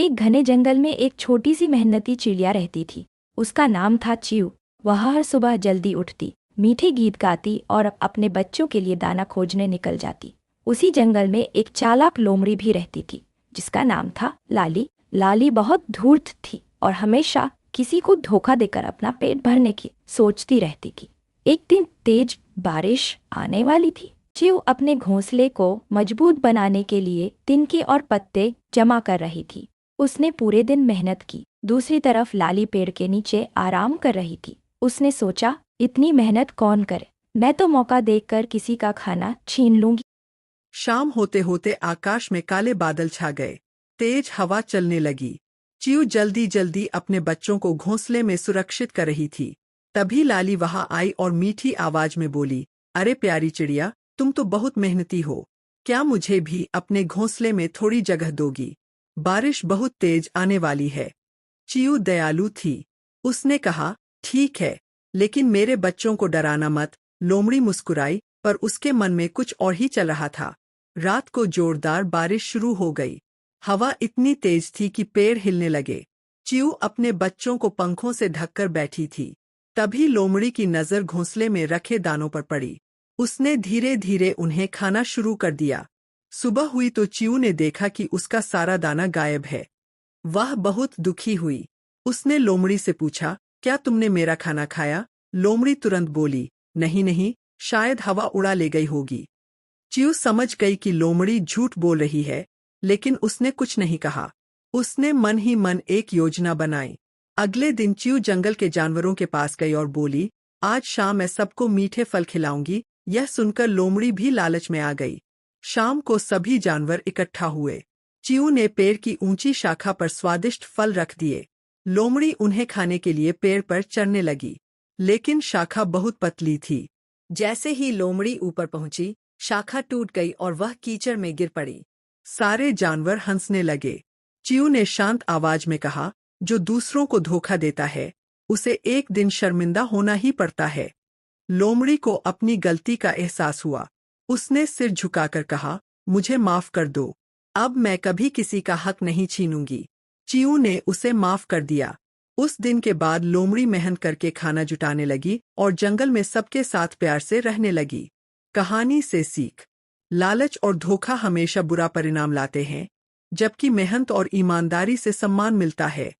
एक घने जंगल में एक छोटी सी मेहनती चिड़िया रहती थी। उसका नाम था च्यू। वह हर सुबह जल्दी उठती, मीठे गीत गाती और अपने बच्चों के लिए दाना खोजने निकल जाती। उसी जंगल में एक चालाक लोमड़ी भी रहती थी, जिसका नाम था लाली। लाली बहुत धूर्त थी और हमेशा किसी को धोखा देकर अपना पेट भरने की सोचती रहती थी। एक दिन तेज बारिश आने वाली थी। च्यू अपने घोंसले को मजबूत बनाने के लिए तिनके और पत्ते जमा कर रही थी। उसने पूरे दिन मेहनत की। दूसरी तरफ लाली पेड़ के नीचे आराम कर रही थी। उसने सोचा, इतनी मेहनत कौन करे, मैं तो मौका देखकर किसी का खाना छीन लूंगी। शाम होते होते आकाश में काले बादल छा गए। तेज हवा चलने लगी। च्यू जल्दी जल्दी अपने बच्चों को घोंसले में सुरक्षित कर रही थी। तभी लाली वहां आई और मीठी आवाज में बोली, अरे प्यारी चिड़िया, तुम तो बहुत मेहनती हो। क्या मुझे भी अपने घोंसले में थोड़ी जगह दोगी? बारिश बहुत तेज आने वाली है। च्यू दयालु थी। उसने कहा, ठीक है, लेकिन मेरे बच्चों को डराना मत। लोमड़ी मुस्कुराई, पर उसके मन में कुछ और ही चल रहा था। रात को जोरदार बारिश शुरू हो गई। हवा इतनी तेज थी कि पेड़ हिलने लगे। च्यू अपने बच्चों को पंखों से ढककर बैठी थी। तभी लोमड़ी की नजर घोंसले में रखे दानों पर पड़ी। उसने धीरे धीरे उन्हें खाना शुरू कर दिया। सुबह हुई तो च्यू ने देखा कि उसका सारा दाना गायब है। वह बहुत दुखी हुई। उसने लोमड़ी से पूछा, क्या तुमने मेरा खाना खाया? लोमड़ी तुरंत बोली, नहीं नहीं, शायद हवा उड़ा ले गई होगी। च्यू समझ गई कि लोमड़ी झूठ बोल रही है, लेकिन उसने कुछ नहीं कहा। उसने मन ही मन एक योजना बनाई। अगले दिन च्यू जंगल के जानवरों के पास गई और बोली, आज शाम मैं सबको मीठे फल खिलाऊंगी। यह सुनकर लोमड़ी भी लालच में आ गई। शाम को सभी जानवर इकट्ठा हुए। च्यू ने पेड़ की ऊंची शाखा पर स्वादिष्ट फल रख दिए। लोमड़ी उन्हें खाने के लिए पेड़ पर चढ़ने लगी, लेकिन शाखा बहुत पतली थी। जैसे ही लोमड़ी ऊपर पहुंची, शाखा टूट गई और वह कीचड़ में गिर पड़ी। सारे जानवर हंसने लगे। च्यू ने शांत आवाज में कहा, जो दूसरों को धोखा देता है, उसे एक दिन शर्मिंदा होना ही पड़ता है। लोमड़ी को अपनी गलती का एहसास हुआ। उसने सिर झुकाकर कहा, मुझे माफ कर दो। अब मैं कभी किसी का हक नहीं छीनूंगी। च्यू ने उसे माफ कर दिया। उस दिन के बाद लोमड़ी मेहनत करके खाना जुटाने लगी और जंगल में सबके साथ प्यार से रहने लगी। कहानी से सीख, लालच और धोखा हमेशा बुरा परिणाम लाते हैं, जबकि मेहनत और ईमानदारी से सम्मान मिलता है।